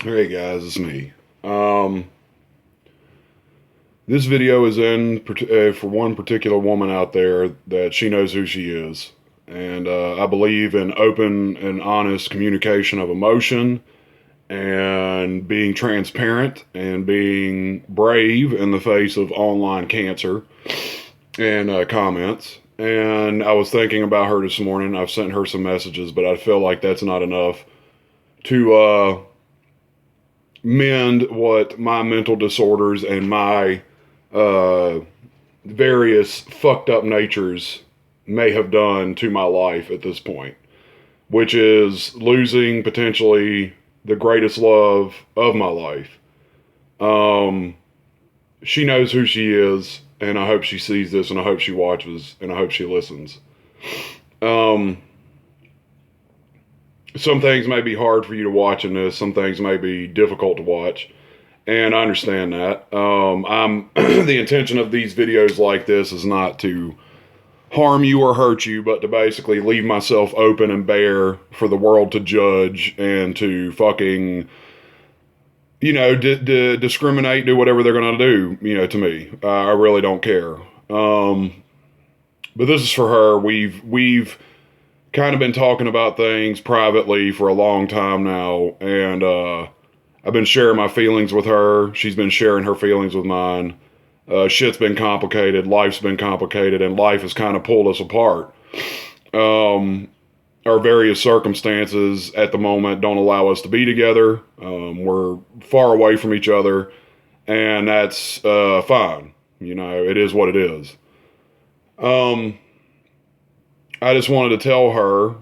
Hey guys, it's me. This video is for one particular woman out there that she knows who she is. And I believe in open and honest communication of emotion and being transparent and being brave in the face of online cancer and comments. And I was thinking about her this morning. I've sent her some messages, but I feel like that's not enough to mend what my mental disorders and my uh, various fucked up natures may have done to my life at this point, which is losing potentially the greatest love of my life. Um, she knows who she is, and I hope she sees this, and I hope she watches, and I hope she listens. Um, some things may be hard for you to watch in this. Some things may be difficult to watch, and I understand that. I'm the intention of these videos like this is not to harm you or hurt you, but to basically leave myself open and bare for the world to judge and to fucking, discriminate, do whatever they're gonna do, to me. I really don't care. But this is for her. We've kind of been talking about things privately for a long time now, and I've been sharing my feelings with her. She's been sharing her feelings with mine. Shit's been complicated, life's been complicated, and life has kind of pulled us apart. Our various circumstances at the moment don't allow us to be together. We're far away from each other, and that's fine. It is what it is. I just wanted to tell her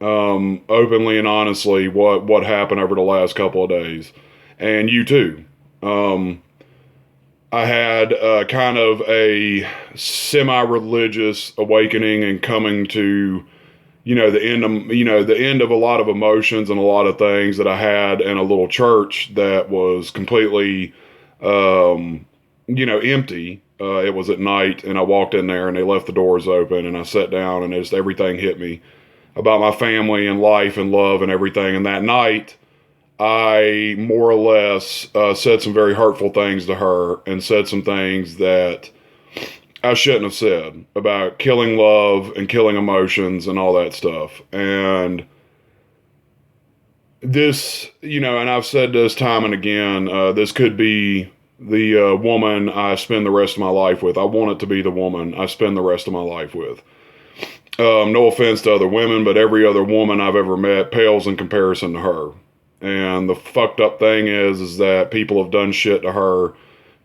openly and honestly what happened over the last couple of days, and you too. I had kind of a semi-religious awakening and coming to, the end of a lot of emotions and a lot of things that I had in a little church that was completely, empty. It was at night, and I walked in there, and they left the doors open, and I sat down, and just everything hit me about my family and life and love and everything. And that night, I more or less said some very hurtful things to her and said some things that I shouldn't have said about killing love and killing emotions and all that stuff. And this, and I've said this time and again, this could be the woman I spend the rest of my life with. I want it to be the woman I spend the rest of my life with. No offense to other women, but every other woman I've ever met pales in comparison to her. And the fucked up thing is that people have done shit to her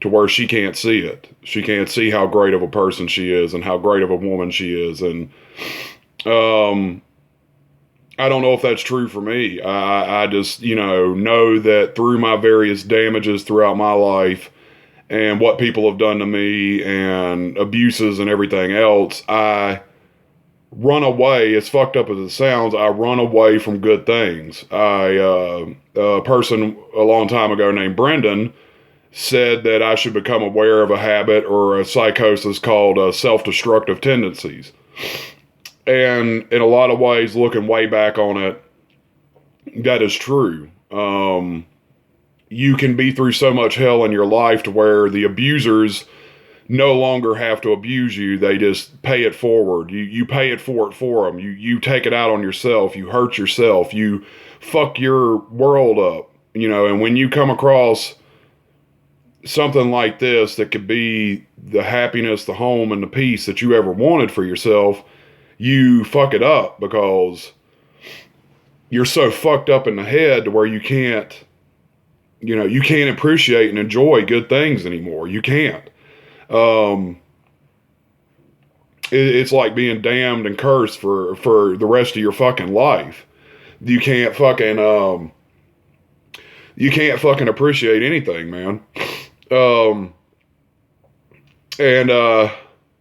to where she can't see it. She can't see how great of a person she is and how great of a woman she is. And I don't know if that's true for me. I just, know that through my various damages throughout my life and what people have done to me and abuses and everything else, I run away, as fucked up as it sounds, I run away from good things. A person a long time ago named Brendan said that I should become aware of a habit or a psychosis called self-destructive tendencies. And in a lot of ways, looking way back on it, that is true. You can be through so much hell in your life to where the abusers no longer have to abuse you. They just pay it forward. You pay it for them. You take it out on yourself. You hurt yourself. You fuck your world up. And when you come across something like this that could be the happiness, the home, and the peace that you ever wanted for yourself, you fuck it up because you're so fucked up in the head to where you can't appreciate and enjoy good things anymore. You can't. It's like being damned and cursed for the rest of your fucking life. You can't fucking appreciate anything, man. And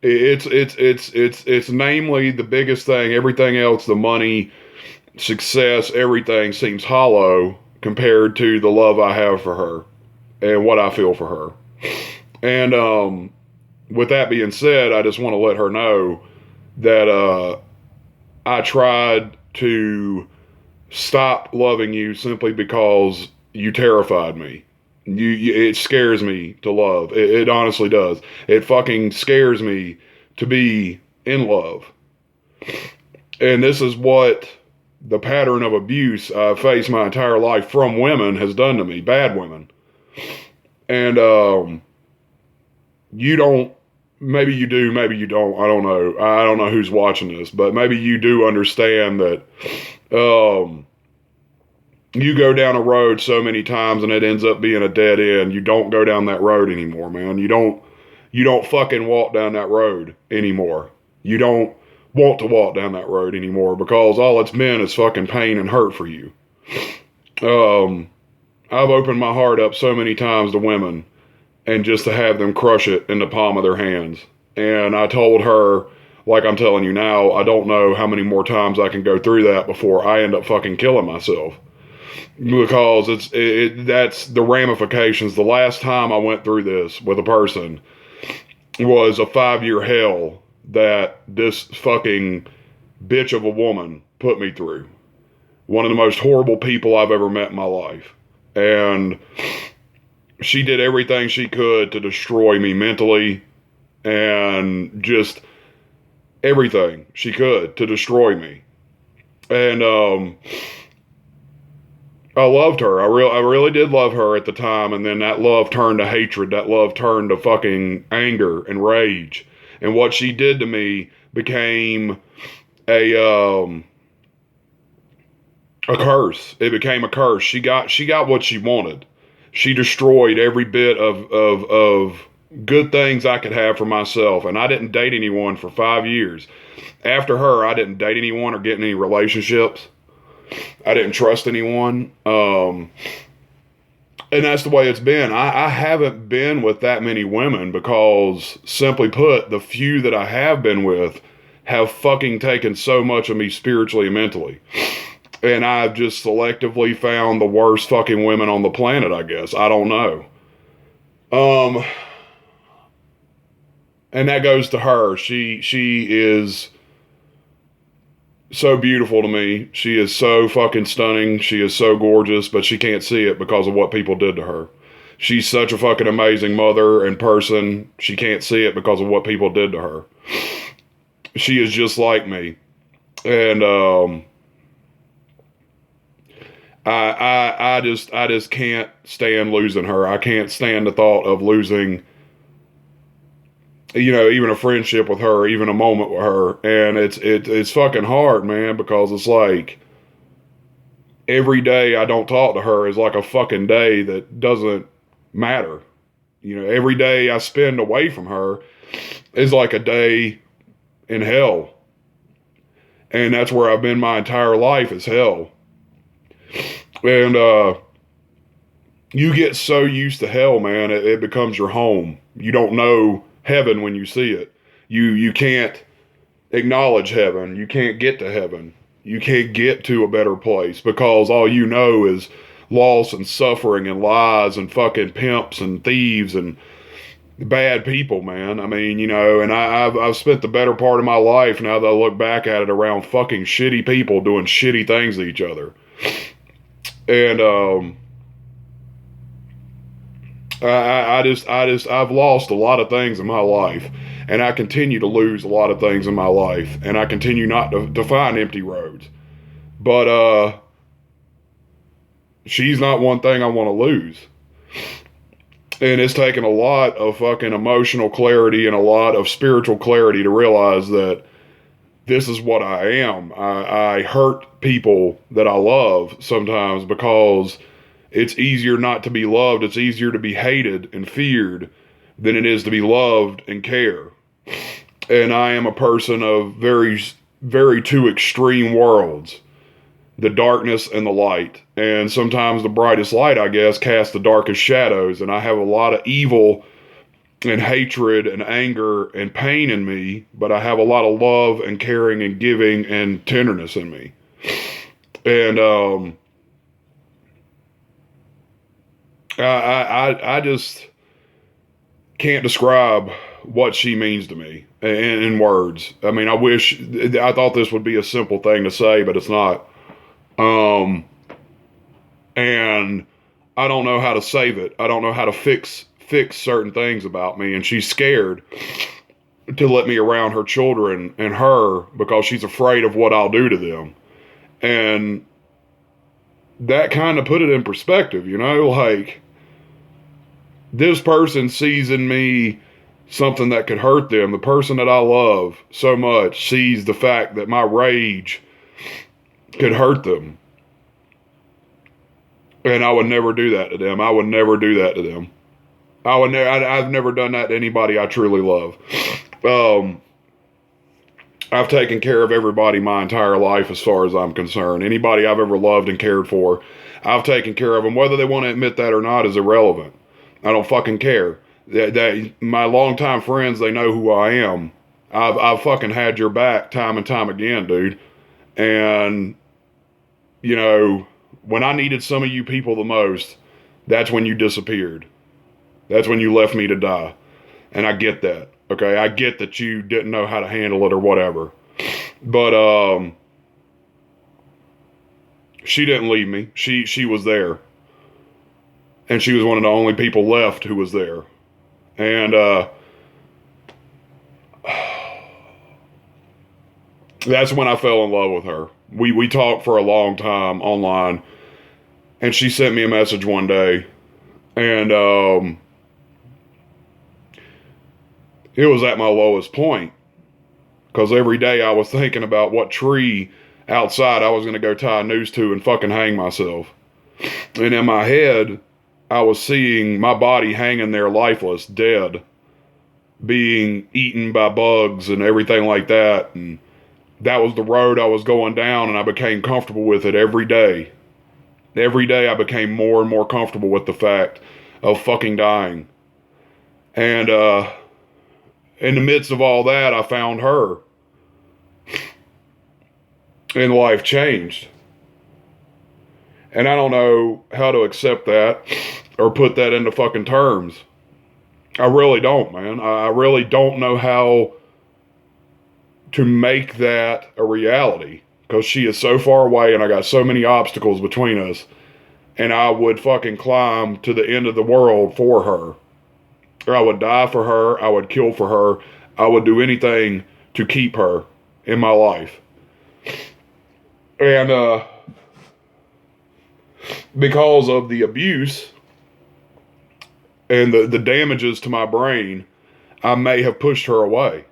it's namely the biggest thing. Everything else, the money, success, everything seems hollow compared to the love I have for her and what I feel for her. And with that being said, I just want to let her know that I tried to stop loving you simply because You terrified me. It scares me to love. It honestly does. It fucking scares me to be in love. And this is what the pattern of abuse I've faced my entire life from women has done to me, bad women. And you don't, maybe you do, maybe you don't, I don't know. I don't know who's watching this, but maybe you do understand that you go down a road so many times and it ends up being a dead end. You don't go down that road anymore, man. You don't fucking walk down that road anymore. You don't want to walk down that road anymore because all it's been is fucking pain and hurt for you. I've opened my heart up so many times to women and just to have them crush it in the palm of their hands. And I told her, like I'm telling you now, I don't know how many more times I can go through that before I end up fucking killing myself. Because that's the ramifications. The last time I went through this with a person was a 5-year hell that this fucking bitch of a woman put me through. One of the most horrible people I've ever met in my life. And she did everything she could to destroy me mentally and just everything she could to destroy me. And I loved her. I really did love her at the time, and then that love turned to hatred. That love turned to fucking anger and rage. And what she did to me became a curse. It became a curse. She got what she wanted. She destroyed every bit of good things I could have for myself. And I didn't date anyone for 5 years. After her, I didn't date anyone or get in any relationships. I didn't trust anyone. And that's the way it's been. I haven't been with that many women because, simply put, the few that I have been with have fucking taken so much of me spiritually and mentally. And I've just selectively found the worst fucking women on the planet, I guess. I don't know. And that goes to her. She is so beautiful to me. She is so fucking stunning. She is so gorgeous, but she can't see it because of what people did to her. She's such a fucking amazing mother and person. She can't see it because of what people did to her. She is just like me. And I just can't stand losing her. I can't stand the thought of losing, you know, even a friendship with her, even a moment with her. And it's fucking hard, man, because it's like every day I don't talk to her is like a fucking day that doesn't matter. You know, every day I spend away from her is like a day in hell. And that's where I've been my entire life, is hell. And you get so used to hell, man, it becomes your home. You don't know heaven when you see it. You can't acknowledge heaven. You can't get to heaven. You can't get to a better place because all you know is loss and suffering and lies and fucking pimps and thieves and bad people, man. I mean, you know, and I've spent the better part of my life, now that I look back at it, around fucking shitty people doing shitty things to each other. And I've lost a lot of things in my life, and I continue to lose a lot of things in my life, and I continue not to find empty roads. But she's not one thing I want to lose. And it's taken a lot of fucking emotional clarity and a lot of spiritual clarity to realize that this is what I am. I hurt people that I love sometimes because it's easier not to be loved. It's easier to be hated and feared than it is to be loved and care. And I am a person of very, very two extreme worlds, the darkness and the light. And sometimes the brightest light, I guess, casts the darkest shadows. And I have a lot of evil and hatred and anger and pain in me, but I have a lot of love and caring and giving and tenderness in me. And I just can't describe what she means to me in words. I mean, I thought this would be a simple thing to say, but it's not. And I don't know how to save it. I don't know how to fix certain things about me. And she's scared to let me around her children and her because she's afraid of what I'll do to them. And that kind of put it in perspective, you know, like this person sees in me something that could hurt them. The person that I love so much sees the fact that my rage could hurt them. And I would never do that to them. I would never do that to them. I've never done that to anybody I truly love. I've taken care of everybody my entire life as far as I'm concerned. Anybody I've ever loved and cared for, I've taken care of them. Whether they want to admit that or not is irrelevant. I don't fucking care. My longtime friends, they know who I am. I've fucking had your back time and time again, dude. And, you know, when I needed some of you people the most, that's when you disappeared. That's when you left me to die. And I get that. Okay, I get that you didn't know how to handle it or whatever. But she didn't leave me. She was there. And she was one of the only people left who was there. And that's when I fell in love with her. We talked for a long time online. And she sent me a message one day. And it was at my lowest point. Because every day I was thinking about what tree outside I was going to go tie a noose to and fucking hang myself. And in my head, I was seeing my body hanging there lifeless, dead, being eaten by bugs and everything like that. And that was the road I was going down, and I became comfortable with it every day. Every day I became more and more comfortable with the fact of fucking dying. And in the midst of all that, I found her. And life changed. And I don't know how to accept that or put that into fucking terms. I really don't, man. I really don't know how to make that a reality. Because she is so far away and I got so many obstacles between us. And I would fucking climb to the end of the world for her. Or I would die for her. I would kill for her. I would do anything to keep her in my life. And because of the abuse and the damages to my brain, I may have pushed her away.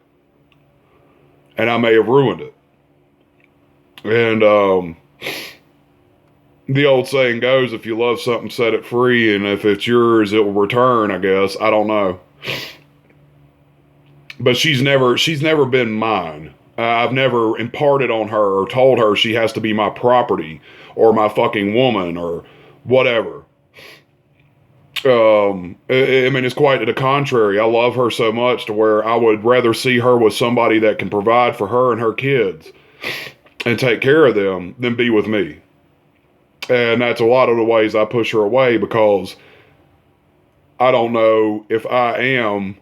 And I may have ruined it. And the old saying goes, if you love something, set it free. And if it's yours, it will return, I guess. I don't know. But she's never been mine. I've never imparted on her or told her she has to be my property or my fucking woman or whatever. I mean, it's quite to the contrary. I love her so much to where I would rather see her with somebody that can provide for her and her kids and take care of them than be with me. And that's a lot of the ways I push her away because I don't know if I am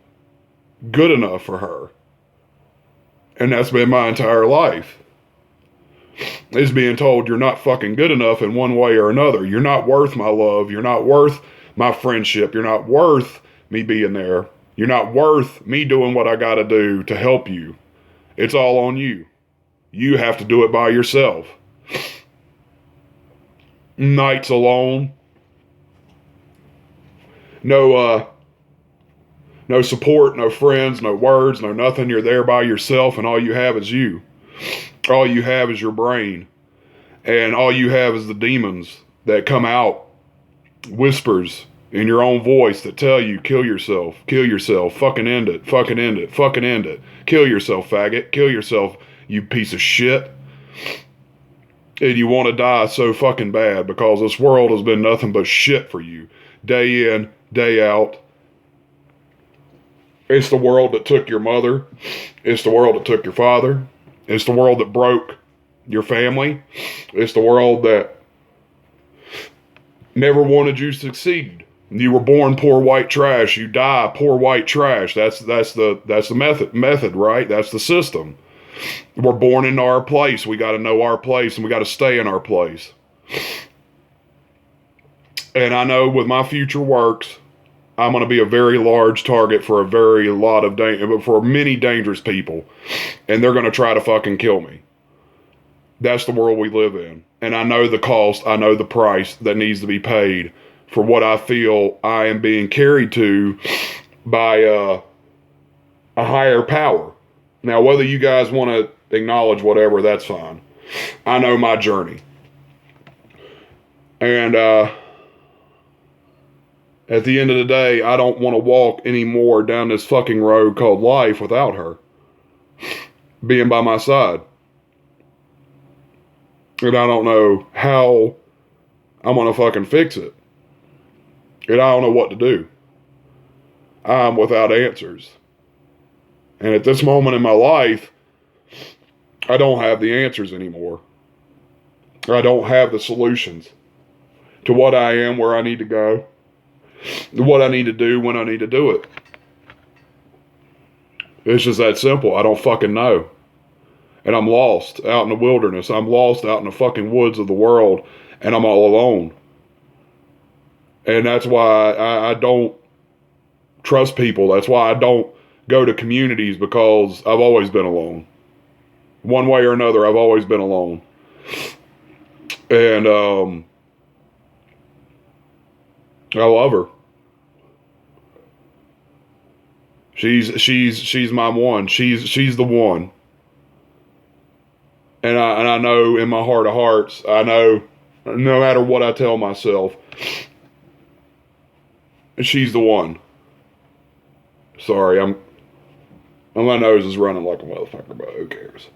good enough for her. And that's been my entire life. Is being told you're not fucking good enough in one way or another. You're not worth my love. You're not worth my friendship. You're not worth me being there. You're not worth me doing what I gotta do to help you. It's all on you. You have to do it by yourself. Nights alone. No support, no friends, no words, no nothing. You're there by yourself and all you have is you. All you have is your brain. And all you have is the demons that come out, whispers in your own voice that tell you, kill yourself, fucking end it, fucking end it, fucking end it. Kill yourself, faggot, kill yourself, you piece of shit. And you want to die so fucking bad because this world has been nothing but shit for you. Day in, day out. It's the world that took your mother. It's the world that took your father. It's the world that broke your family. It's the world that never wanted you to succeed. You were born poor white trash. You die poor white trash. That's the method, right? That's the system. We're born into our place. We got to know our place and we got to stay in our place. And I know with my future works, I'm going to be a very large target for for many dangerous people. And they're going to try to fucking kill me. That's the world we live in. And I know the cost, I know the price that needs to be paid for what I feel I am being carried to by a higher power. Now, whether you guys want to acknowledge whatever, that's fine. I know my journey. And at the end of the day, I don't want to walk anymore down this fucking road called life without her being by my side. And I don't know how I'm going to fucking fix it. And I don't know what to do. I'm without answers. And at this moment in my life, I don't have the answers anymore. I don't have the solutions to what I am, where I need to go, what I need to do, when I need to do it. It's just that simple. I don't fucking know. And I'm lost out in the wilderness. I'm lost out in the fucking woods of the world. And I'm all alone. And that's why I don't trust people. That's why I don't go to communities, because I've always been alone. One way or another, I've always been alone. And I love her. She's my one. She's the one. And I know in my heart of hearts, I know no matter what I tell myself, she's the one. Sorry, my nose is running like a motherfucker, but who cares?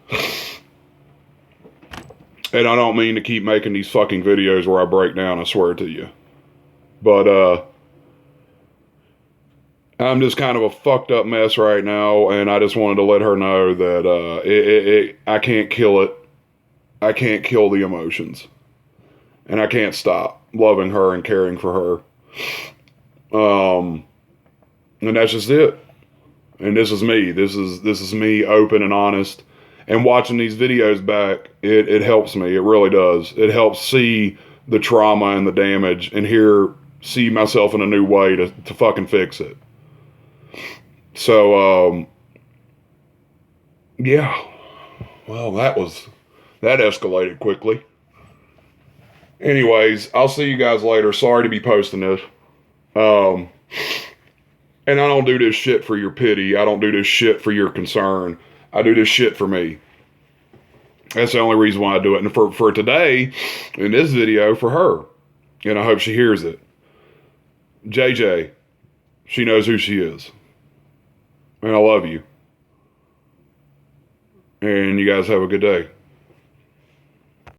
And I don't mean to keep making these fucking videos where I break down, I swear to you. But I'm just kind of a fucked up mess right now, and I just wanted to let her know that I can't kill it. I can't kill the emotions. And I can't stop loving her and caring for her. And that's just it. And this is me. This is me, open and honest. And watching these videos back, it helps me. It really does. It helps see the trauma and the damage, and see myself in a new way to fucking fix it. So, yeah. Well, that escalated quickly. Anyways, I'll see you guys later. Sorry to be posting this. And I don't do this shit for your pity. I don't do this shit for your concern. I do this shit for me. That's the only reason why I do it. And for today, in this video, for her. And I hope she hears it. JJ, she knows who she is. And I love you. And you guys have a good day.